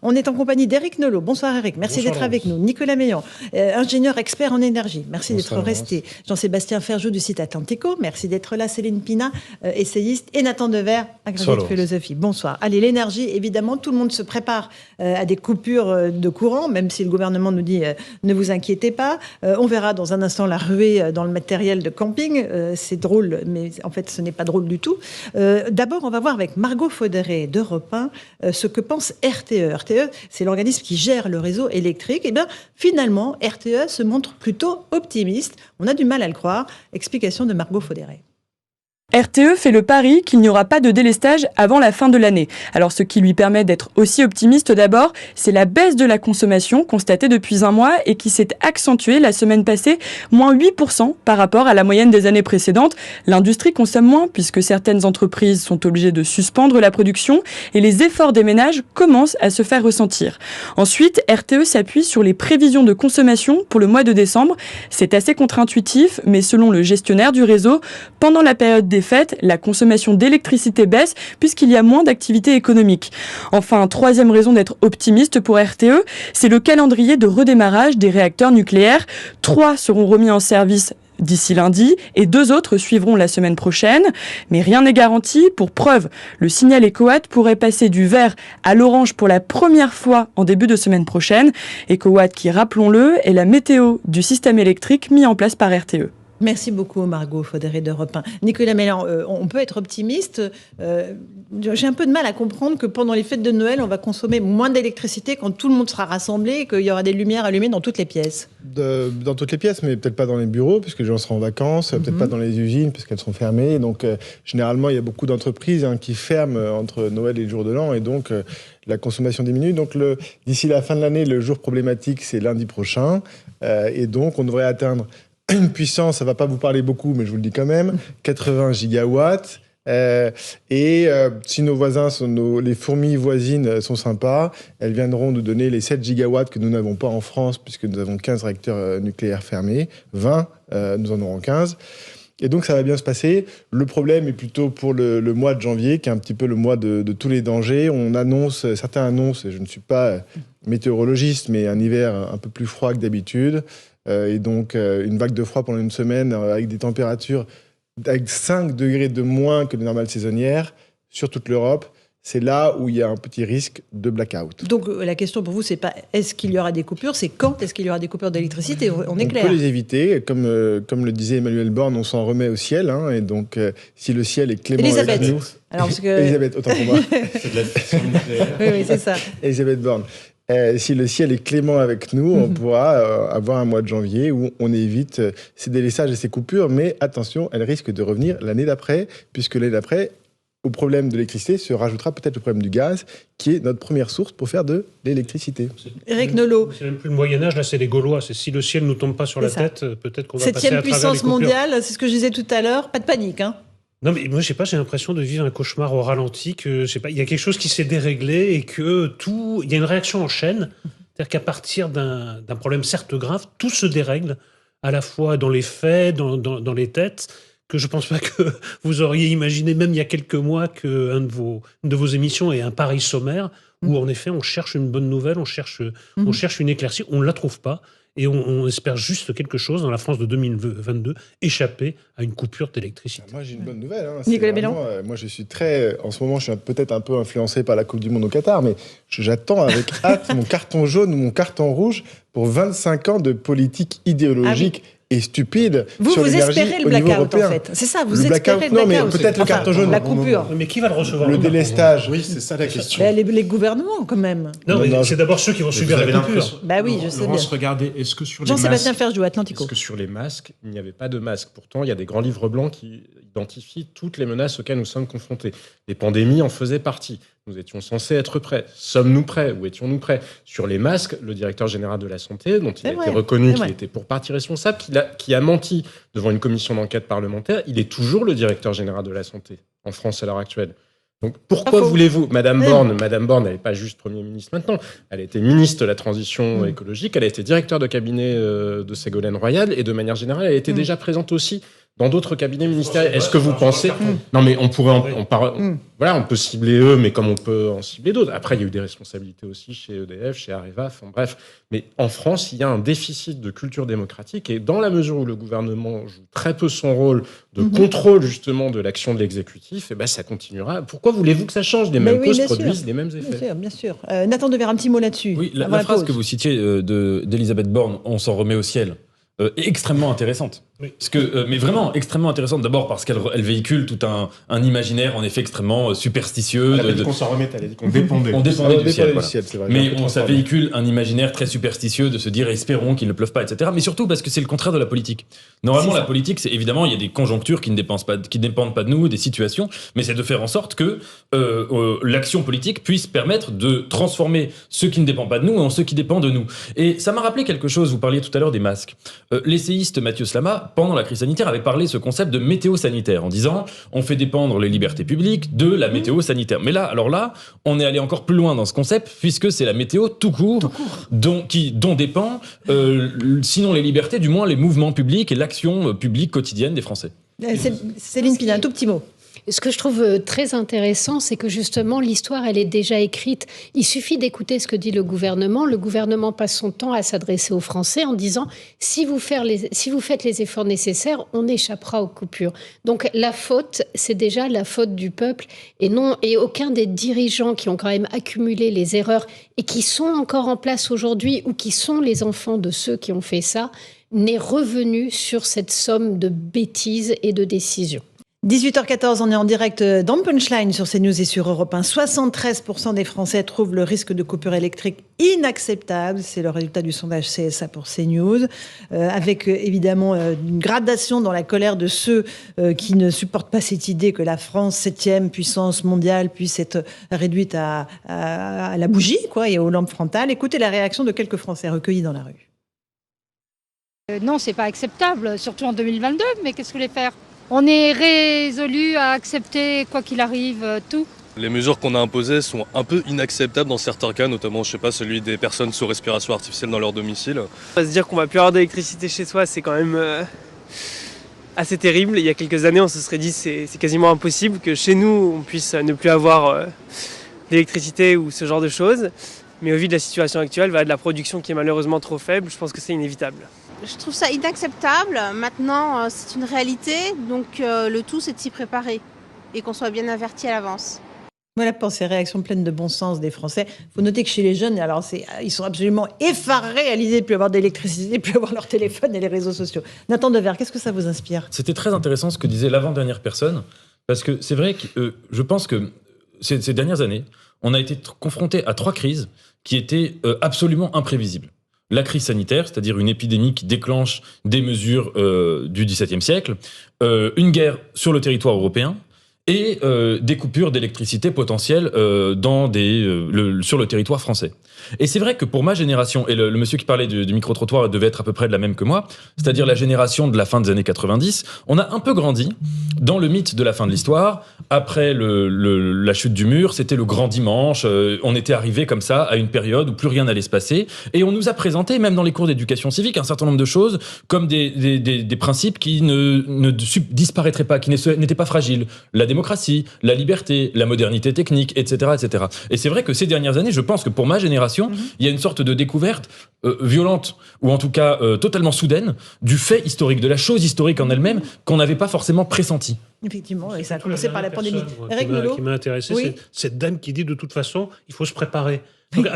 On est en compagnie d'Éric Nolot. Bonsoir Éric, merci d'être avec nous. Nicolas Meillan, ingénieur expert en énergie, merci d'être resté. Jean-Sébastien Ferjou du site Atlantico, merci d'être là. Céline Pina, essayiste, et Nathan Dever, agrégé de philosophie. Bonsoir. Allez, l'énergie, évidemment, tout le monde se prépare à des coupures de courant, même si le gouvernement nous dit ne vous inquiétez pas. On verra dans un instant la ruée dans le matériel de camping. C'est drôle, mais en fait ce n'est pas drôle du tout. D'abord, on va voir avec Margot Faudéré d'Europe 1 ce que pense RTE. RTE, c'est l'organisme qui gère le réseau électrique. Et bien, finalement, RTE se montre plutôt optimiste. On a du mal à le croire. Explication de Margot Faudéré. RTE fait le pari qu'il n'y aura pas de délestage avant la fin de l'année. Alors ce qui lui permet d'être aussi optimiste d'abord, c'est la baisse de la consommation constatée depuis un mois et qui s'est accentuée la semaine passée, moins 8% par rapport à la moyenne des années précédentes. L'industrie consomme moins puisque certaines entreprises sont obligées de suspendre la production et les efforts des ménages commencent à se faire ressentir. Ensuite, RTE s'appuie sur les prévisions de consommation pour le mois de décembre. C'est assez contre-intuitif, mais selon le gestionnaire du réseau, pendant la période des fêtes, la consommation d'électricité baisse puisqu'il y a moins d'activité économique. Enfin, troisième raison d'être optimiste pour RTE, c'est le calendrier de redémarrage des réacteurs nucléaires. 3 seront remis en service d'ici lundi et 2 autres suivront la semaine prochaine. Mais rien n'est garanti. Pour preuve, le signal EcoWatt pourrait passer du vert à l'orange pour la première fois en début de semaine prochaine. EcoWatt qui, rappelons-le, est la météo du système électrique mis en place par RTE. Merci beaucoup Margot Faudéré d'Europe 1. Nicolas Meillan, on peut être optimiste. J'ai un peu de mal à comprendre que pendant les fêtes de Noël, on va consommer moins d'électricité quand tout le monde sera rassemblé et qu'il y aura des lumières allumées dans toutes les pièces. Dans toutes les pièces, mais peut-être pas dans les bureaux, puisque les gens seront en vacances, peut-être pas dans les usines, puisqu'elles sont fermées. Donc, généralement, il y a beaucoup d'entreprises qui ferment entre Noël et le jour de l'an, et donc la consommation diminue. Donc, d'ici la fin de l'année, le jour problématique, c'est lundi prochain. Et donc, on devrait atteindre une puissance, ça ne va pas vous parler beaucoup, mais je vous le dis quand même, 80 gigawatts. Si nos voisins, les fourmis voisines sont sympas, elles viendront nous donner les 7 gigawatts que nous n'avons pas en France, puisque nous avons 15 réacteurs nucléaires fermés. 20, nous en aurons 15. Et donc, ça va bien se passer. Le problème est plutôt pour le mois de janvier, qui est un petit peu le mois de tous les dangers. Certains annoncent, et je ne suis pas météorologiste, mais un hiver un peu plus froid que d'habitude. Et donc, une vague de froid pendant une semaine avec des températures avec 5 degrés de moins que les normales saisonnières sur toute l'Europe. C'est là où il y a un petit risque de blackout. Donc la question pour vous, c'est pas est-ce qu'il y aura des coupures, c'est quand est-ce qu'il y aura des coupures d'électricité. On est clair. On peut les éviter. Comme le disait Emmanuel Borne, on s'en remet au ciel. Et donc, si le ciel est clément avec nous... Elisabeth, autant pour moi. C'est de la fission nucléaire. Oui, c'est ça. Elisabeth Borne. Si le ciel est clément avec nous, on pourra avoir un mois de janvier où on évite ces délestages et ces coupures. Mais attention, elles risquent de revenir l'année d'après, puisque l'année d'après, au problème de l'électricité se rajoutera peut-être le problème du gaz, qui est notre première source pour faire de l'électricité. Éric Nolot. C'est même plus le Moyen-Âge, là c'est les Gaulois. C'est si le ciel ne nous tombe pas sur la tête, peut-être qu'on va passer à travers les coupures. 7e puissance mondiale, c'est ce que je disais tout à l'heure, pas de panique, Non, mais moi, je sais pas, j'ai l'impression de vivre un cauchemar au ralenti, que, je sais pas, il y a quelque chose qui s'est déréglé et que il y a une réaction en chaîne. C'est-à-dire qu'à partir d'un problème certes grave, tout se dérègle, à la fois dans les faits, dans les têtes, que je pense pas que vous auriez imaginé, même il y a quelques mois, qu'une de vos émissions ait un pareil sommaire, où en effet, on cherche une bonne nouvelle, on cherche une éclaircie, on ne la trouve pas. Et on espère juste quelque chose dans la France de 2022, échapper à une coupure d'électricité. Moi, j'ai une bonne nouvelle. Nicolas Meillan. Moi, je suis en ce moment, je suis peut-être un peu influencé par la Coupe du Monde au Qatar, mais j'attends avec hâte mon carton jaune ou mon carton rouge pour 25 ans de politique idéologique et stupide sur l'énergie espérez le au niveau blackout, européen. en fait. C'est ça, vous espérez le blackout. Non, mais peut-être le carton jaune. La coupure. Mais qui va le recevoir? Le délestage. Oui, c'est ça la question. Les gouvernements, quand même. Non, mais c'est d'abord ceux qui vont subir la coupure. Bah oui, je sais bien. Regardez, est-ce que sur les Jean-Sébastien masques, Ferjou, Atlantico. est-ce que sur les masques, il n'y avait pas de masques? Pourtant, il y a des grands livres blancs qui identifient toutes les menaces auxquelles nous sommes confrontés. Les pandémies en faisaient partie. Nous étions censés être prêts. Sommes-nous prêts? Où étions-nous prêts? Sur les masques, le directeur général de la Santé, dont il a été reconnu qu'il était pour partie responsable, qui a menti devant une commission d'enquête parlementaire, il est toujours le directeur général de la Santé en France à l'heure actuelle. Donc pourquoi voulez-vous... Madame Borne, elle n'est pas juste Premier ministre maintenant, elle a été ministre de la Transition écologique, elle a été directeur de cabinet de Ségolène Royal, et de manière générale, elle était déjà présente aussi dans d'autres cabinets ministériels. Est-ce que vous pensez... Non, mais on pourrait voilà, on peut cibler eux, mais comme on peut en cibler d'autres. Après, il y a eu des responsabilités aussi chez EDF, chez Areva, enfin bref. Mais en France, il y a un déficit de culture démocratique, et dans la mesure où le gouvernement joue très peu son rôle de contrôle, justement, de l'action de l'exécutif, ça continuera. Pourquoi voulez-vous que ça change? Les mêmes causes produisent les mêmes effets. Bien sûr. Nathan Devers, un petit mot là-dessus. Oui, la phrase que vous citiez d'Elisabeth Borne, on s'en remet au ciel, est extrêmement intéressante. Oui. Parce que, mais vraiment extrêmement intéressante. D'abord parce qu'elle véhicule tout un imaginaire en effet extrêmement superstitieux. Elle a dit qu'on s'en remettait, elle a dit qu'on dépendait. On dépendait du ciel, voilà. C'est vrai. Mais ça véhicule un imaginaire très superstitieux de se dire espérons qu'il ne pleuve pas, etc. Mais surtout parce que c'est le contraire de la politique. Normalement, la politique, c'est évidemment, il y a des conjonctures qui ne dépendent pas de nous, des situations, mais c'est de faire en sorte que l'action politique puisse permettre de transformer ceux qui ne dépendent pas de nous en ceux qui dépendent de nous. Et ça m'a rappelé quelque chose, vous parliez tout à l'heure des masques. L'essayiste Mathieu Slama, pendant la crise sanitaire, avait parlé ce concept de météo sanitaire en disant on fait dépendre les libertés publiques de la météo sanitaire. Mais là, on est allé encore plus loin dans ce concept puisque c'est la météo tout court. dont dépend, sinon les libertés, du moins les mouvements publics et l'action publique quotidienne des Français. Céline Pina, un tout petit mot. Ce que je trouve très intéressant, c'est que justement, l'histoire, elle est déjà écrite. Il suffit d'écouter ce que dit le gouvernement. Le gouvernement passe son temps à s'adresser aux Français en disant « si vous faites les efforts nécessaires, on échappera aux coupures ». Donc la faute, c'est déjà la faute du peuple et aucun des dirigeants qui ont quand même accumulé les erreurs et qui sont encore en place aujourd'hui ou qui sont les enfants de ceux qui ont fait ça, n'est revenu sur cette somme de bêtises et de décisions. 18h14, on est en direct dans Punchline sur CNews et sur Europe 1. 73% des Français trouvent le risque de coupure électrique inacceptable. C'est le résultat du sondage CSA pour CNews. Avec évidemment une gradation dans la colère de ceux qui ne supportent pas cette idée que la France, 7e puissance mondiale, puisse être réduite à la bougie, et aux lampes frontales. Écoutez la réaction de quelques Français recueillis dans la rue. Non, c'est pas acceptable, surtout en 2022, mais qu'est-ce que vous voulez faire ? On est résolu à accepter, quoi qu'il arrive, tout. Les mesures qu'on a imposées sont un peu inacceptables dans certains cas, notamment, celui des personnes sous respiration artificielle dans leur domicile. Se dire qu'on va plus avoir d'électricité chez soi, c'est quand même assez terrible. Il y a quelques années, on se serait dit c'est quasiment impossible que chez nous, on puisse ne plus avoir d'électricité ou ce genre de choses. Mais au vu de la situation actuelle, de la production qui est malheureusement trop faible, je pense que c'est inévitable. Je trouve ça inacceptable. Maintenant, c'est une réalité, donc le tout, c'est de s'y préparer et qu'on soit bien averti à l'avance. Voilà pour ces réactions pleines de bon sens des Français. Il faut noter que chez les jeunes, ils sont absolument effarés à l'idée de ne plus avoir d'électricité, de ne plus avoir leur téléphone et les réseaux sociaux. Nathan Devers, qu'est-ce que ça vous inspire ? C'était très intéressant ce que disait l'avant-dernière personne, parce que c'est vrai que je pense que ces dernières années, on a été confronté à 3 crises qui étaient absolument imprévisibles. La crise sanitaire, c'est-à-dire une épidémie qui déclenche des mesures du XVIIe siècle, une guerre sur le territoire européen et des coupures d'électricité potentielles sur le territoire français. Et c'est vrai que pour ma génération, et le monsieur qui parlait du micro-trottoir devait être à peu près de la même que moi, c'est-à-dire la génération de la fin des années 90, on a un peu grandi dans le mythe de la fin de l'histoire. Après la chute du mur, c'était le grand dimanche, on était arrivé comme ça à une période où plus rien n'allait se passer, et on nous a présenté, même dans les cours d'éducation civique, un certain nombre de choses comme des principes qui ne disparaîtraient pas, qui n'étaient pas fragiles. La démocratie, la liberté, la modernité technique, etc., etc. Et c'est vrai que ces dernières années, je pense que pour ma génération, il y a une sorte de découverte violente, ou en tout cas totalement soudaine, du fait historique, de la chose historique en elle-même qu'on n'avait pas forcément pressenti. Effectivement, et ça a commencé par la pandémie. Eric Nolot, qui m'a intéressé, oui. C'est cette dame qui dit de toute façon, il faut se préparer. Donc,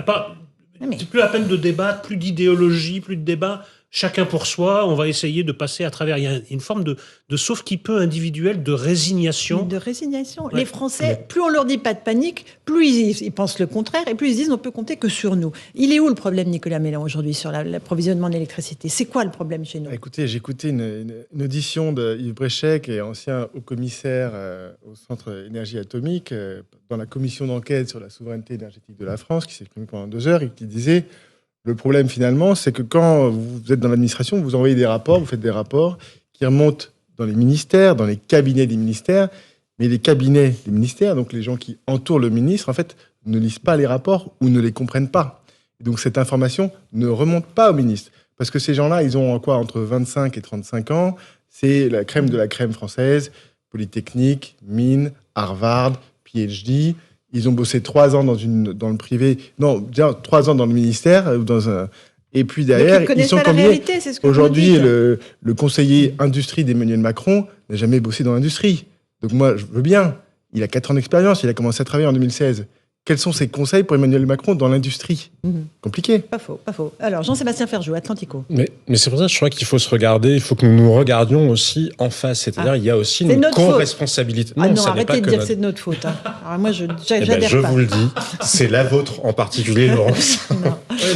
c'est plus la peine de débattre, plus d'idéologie, plus de débat. Chacun pour soi, on va essayer de passer à travers. Il y a une forme de sauve-qui-peut individuel, de résignation. De résignation. Ouais. Les Français, plus on leur dit pas de panique, plus ils pensent le contraire et plus ils disent on peut compter que sur nous. Il est où le problème, Nicolas Mélan, aujourd'hui, sur l'approvisionnement d'électricité ? C'est quoi le problème chez nous ? Écoutez, j'ai écouté une audition de Yves Bréchet, qui est ancien haut-commissaire au Centre Énergie Atomique, dans la commission d'enquête sur la souveraineté énergétique de la France, qui s'est exprimé pendant 2 heures et qui disait... Le problème, finalement, c'est que quand vous êtes dans l'administration, vous envoyez des rapports, vous faites des rapports qui remontent dans les ministères, dans les cabinets des ministères, mais les cabinets des ministères, donc les gens qui entourent le ministre, en fait, ne lisent pas les rapports ou ne les comprennent pas. Et donc cette information ne remonte pas au ministre. Parce que ces gens-là, ils ont entre 25 et 35 ans, C'est la crème de la crème française, Polytechnique, Mines, Harvard, PhD. Ils ont bossé 3 ans dans le privé, non, bien 3 ans dans le ministère, et puis derrière, ils sont combinés. Aujourd'hui, le conseiller industrie d'Emmanuel Macron n'a jamais bossé dans l'industrie. Donc moi, je veux bien. Il a 4 ans d'expérience, il a commencé à travailler en 2016. Quels sont ses conseils pour Emmanuel Macron dans l'industrie ? Compliqué. Pas faux, pas faux. Alors, Jean-Sébastien Ferjou, Atlantico. Mais c'est pour ça que je crois qu'il faut se regarder, il faut que nous nous regardions aussi en face. C'est-à-dire, il y a aussi une co-responsabilité. Non, arrêtez de dire que c'est de notre faute. Hein. Alors moi, j'adhère pas. Je vous le dis, c'est la vôtre en particulier, Laurence.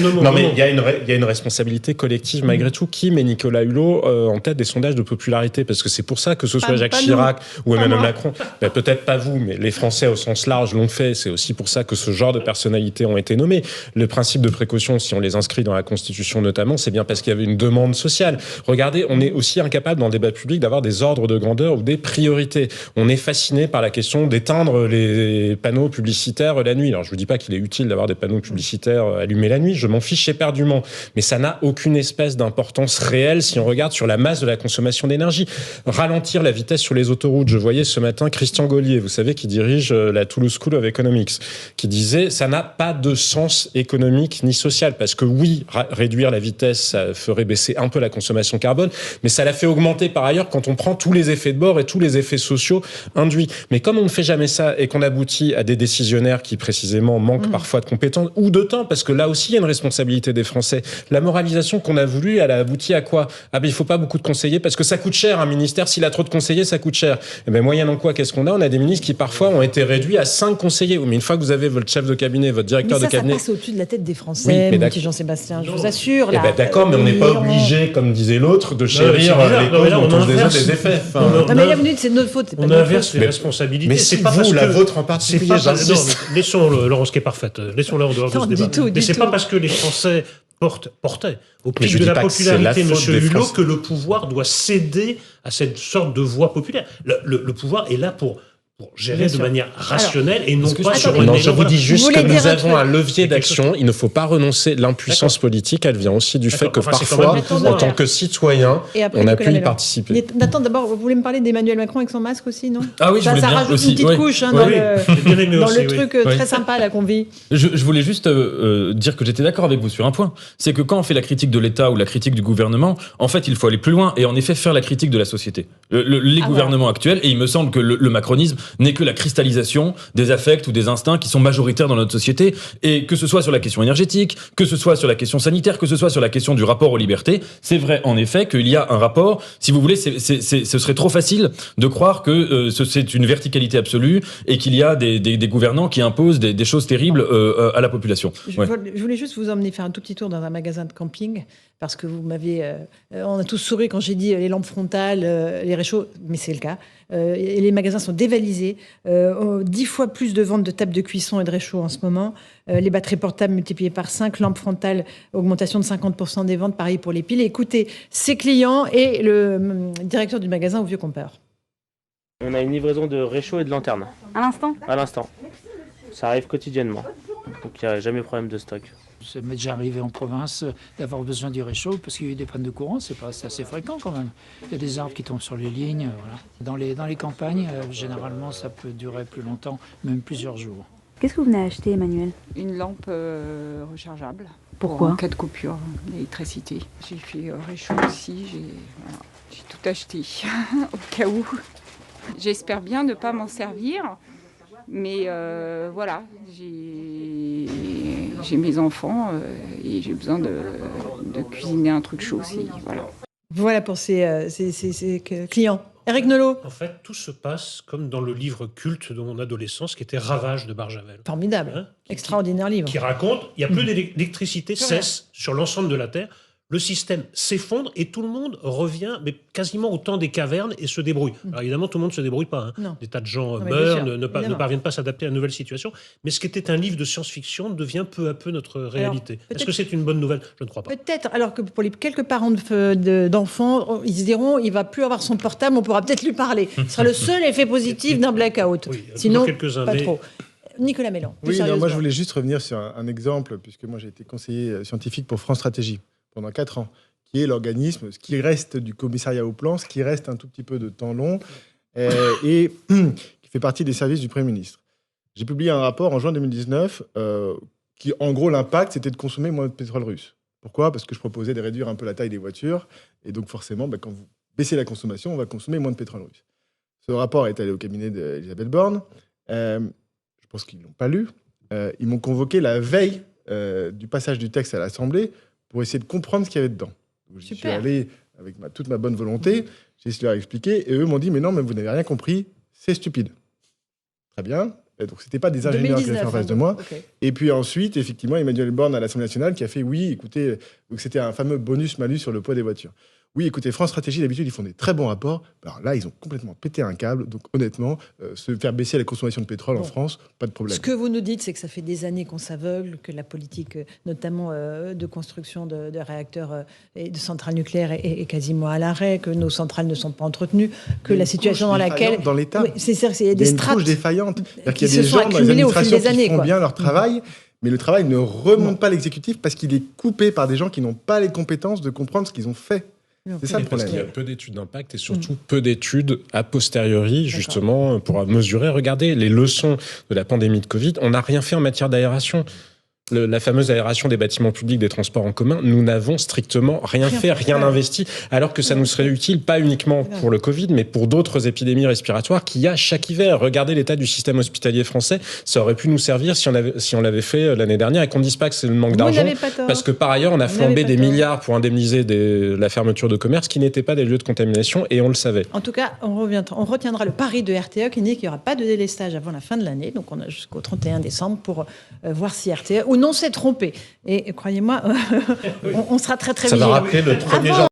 Non, mais il y a une responsabilité collective malgré tout. Qui met Nicolas Hulot en tête des sondages de popularité ? Parce que c'est pour ça que ce soit Jacques Chirac ou Emmanuel Macron. Peut-être pas vous, mais les Français au sens large l'ont fait. C'est aussi pour ça que ce genre de personnalités ont été nommées. Le principe de précaution, si on les inscrit dans la Constitution notamment, c'est bien parce qu'il y avait une demande sociale. Regardez, on est aussi incapable dans le débat public d'avoir des ordres de grandeur ou des priorités. On est fasciné par la question d'éteindre les panneaux publicitaires la nuit. Alors je vous dis pas qu'il est utile d'avoir des panneaux publicitaires allumés la nuit, je m'en fiche éperdument. Mais ça n'a aucune espèce d'importance réelle si on regarde sur la masse de la consommation d'énergie. Ralentir la vitesse sur les autoroutes. Je voyais ce matin Christian Gaulier, vous savez, qui dirige la Toulouse School of Economics, qui disait ça n'a pas de sens économique ni social, parce que oui, réduire la vitesse, ça ferait baisser un peu la consommation carbone, mais ça la fait augmenter par ailleurs quand on prend tous les effets de bord et tous les effets sociaux induits. Mais comme on ne fait jamais ça et qu'on aboutit à des décisionnaires qui précisément manquent parfois de compétences ou de temps, parce que là aussi il y a une responsabilité des Français. La moralisation qu'on a voulu, elle a abouti à quoi ? Ah ben il faut pas beaucoup de conseillers parce que ça coûte cher un ministère, s'il a trop de conseillers, ça coûte cher. Et ben moyennant quoi, qu'est-ce qu'on a ? On a des ministres qui parfois ont été réduits à 5 conseillers. Mais une fois que vous avez votre chef de cabinet, votre directeur de cabinet, ça passe au-dessus de la tête des Français, mon petit Jean-Sébastien, je vous assure. Là, d'accord, mais on n'est pas obligé, comme disait l'autre, de chérir les causes dont on déjà des effets. Non, mais là, vous dites c'est de notre faute. On inverse les responsabilités. Mais c'est pas vous, la vôtre en particulier. Laissons Laurence qui est parfaite. Laissons-la en dehors de ce débat. Mais c'est pas parce que les Français portaient au pic de la popularité M. Hulot que le pouvoir doit céder à cette sorte de voix populaire. Le pouvoir est là pour gérer de manière rationnelle et non pas sur une... Je vous dis juste que nous avons un levier d'action. Il ne faut pas renoncer. L'impuissance politique, elle vient aussi du fait que parfois, en tant que citoyen, on a pu y participer. Nathan, d'abord, vous voulez me parler d'Emmanuel Macron avec son masque aussi, non ? Ah oui, je voulais bien rajoute aussi. Une petite couche dans le truc très sympa là qu'on vit. Je voulais juste dire que j'étais d'accord avec vous sur un point. C'est que quand on fait la critique de l'État ou la critique du gouvernement, en fait, il faut aller plus loin et en effet faire la critique de la société. Les gouvernements actuels, et il me semble que le macronisme n'est que la cristallisation des affects ou des instincts qui sont majoritaires dans notre société, et que ce soit sur la question énergétique, que ce soit sur la question sanitaire, que ce soit sur la question du rapport aux libertés, c'est vrai en effet qu'il y a un rapport, si vous voulez, ce serait trop facile de croire que c'est une verticalité absolue et qu'il y a des gouvernants qui imposent des choses terribles à la population. Je voulais juste vous emmener faire un tout petit tour dans un magasin de camping, parce que vous m'avez... on a tous souri quand j'ai dit les lampes frontales, les réchauds, mais c'est le cas. Et les magasins sont dévalisés. 10 fois plus de ventes de tables de cuisson et de réchaud en ce moment. Les batteries portables multipliées par 5. Lampes frontales, augmentation de 50% des ventes. Pareil pour les piles. Écoutez, ses clients et le directeur du magasin au Vieux Compeur. On a une livraison de réchaud et de lanternes. À l'instant ? À l'instant. Ça arrive quotidiennement. Donc il n'y a jamais problème de stock. Ça m'est déjà arrivé en province d'avoir besoin du réchaud parce qu'il y a eu des pannes de courant, c'est assez fréquent quand même. Il y a des arbres qui tombent sur les lignes, voilà. Dans les campagnes, généralement, ça peut durer plus longtemps, même plusieurs jours. Qu'est-ce que vous venez acheter, Emmanuel ? Une lampe rechargeable. Pourquoi ? En cas de coupure d'électricité. J'ai fait réchaud aussi, j'ai tout acheté au cas où. J'espère bien ne pas m'en servir. Mais voilà, j'ai mes enfants et j'ai besoin de cuisiner un truc chaud aussi. Voilà pour ces clients. Éric Nolot. En fait, tout se passe comme dans le livre culte de mon adolescence qui était Ravage de Barjavel. Formidable, extraordinaire livre. Qui raconte, il n'y a plus d'électricité, cesse sur l'ensemble de la Terre. Le système s'effondre et tout le monde revient, mais quasiment au temps des cavernes et se débrouille. Alors évidemment, tout le monde ne se débrouille pas. Des tas de gens meurent, ne parviennent pas à s'adapter à une nouvelle situation. Mais ce qui était un livre de science-fiction devient peu à peu notre réalité. Est-ce que c'est une bonne nouvelle ? Je ne crois pas. Peut-être, alors que pour les quelques parents d'enfants, ils se diront, il ne va plus avoir son portable, on pourra peut-être lui parler. Ce sera le seul effet positif d'un blackout. Oui, sinon, pas trop. Nicolas Mélan. Oui, moi je voulais juste revenir sur un exemple, puisque moi j'ai été conseiller scientifique pour France Stratégie pendant 4 ans. qui est l'organisme, ce qui reste du commissariat au plan, ce qui reste un tout petit peu de temps long, et qui fait partie des services du Premier ministre. J'ai publié un rapport en juin 2019 qui, en gros, l'impact, c'était de consommer moins de pétrole russe. Pourquoi ? Parce que je proposais de réduire un peu la taille des voitures, et donc forcément, quand vous baissez la consommation, on va consommer moins de pétrole russe. Ce rapport est allé au cabinet d'Elisabeth Borne. Je pense qu'ils ne l'ont pas lu. Ils m'ont convoqué la veille du passage du texte à l'Assemblée pour essayer de comprendre ce qu'il y avait dedans. Je suis allé avec toute ma bonne volonté, j'ai essayé de leur expliquer, et eux m'ont dit « Mais non, mais vous n'avez rien compris, c'est stupide. » Très bien. Et donc, ce n'étaient pas des ingénieurs qui étaient en face de moi. Okay. Et puis ensuite, effectivement, Emmanuel Borne à l'Assemblée nationale qui a fait « Oui, écoutez, donc c'était un fameux bonus-malus sur le poids des voitures. » Oui, écoutez, France Stratégie, d'habitude, ils font des très bons rapports. Alors là, ils ont complètement pété un câble. Donc honnêtement, se faire baisser la consommation de pétrole en France, pas de problème. Ce que vous nous dites, c'est que ça fait des années qu'on s'aveugle, que la politique, notamment de construction de réacteurs et de centrales nucléaires, est quasiment à l'arrêt, que nos centrales ne sont pas entretenues, que la situation dans laquelle... Dans l'État. Oui, c'est ça, il y a des strates couche défaillante. Il y a des gens dans les administrations qui font bien leur travail, mais le travail ne remonte pas à l'exécutif parce qu'il est coupé par des gens qui n'ont pas les compétences de comprendre ce qu'ils ont fait. C'est ça le problème. Parce qu'il y a peu d'études d'impact et surtout peu d'études a posteriori, justement, pour mesurer. Regardez les leçons de la pandémie de Covid. On n'a rien fait en matière d'aération. La fameuse aération des bâtiments publics, des transports en commun, nous n'avons strictement rien fait, rien investi, alors que ça nous serait utile, pas uniquement pour le Covid, mais pour d'autres épidémies respiratoires qu'il y a chaque hiver. Regardez l'état du système hospitalier français, ça aurait pu nous servir si on l'avait fait l'année dernière, et qu'on ne dise pas que c'est le manque d'argent, parce que par ailleurs, on a flambé des milliards pour indemniser la fermeture de commerces qui n'étaient pas des lieux de contamination, et on le savait. En tout cas, on retiendra le pari de RTE qui dit qu'il n'y aura pas de délestage avant la fin de l'année, donc on a jusqu'au 31 décembre pour voir si RTE... non, s'est trompé. Et croyez-moi, on sera très, très vigilants. Ça va rappeler le 1er janvier.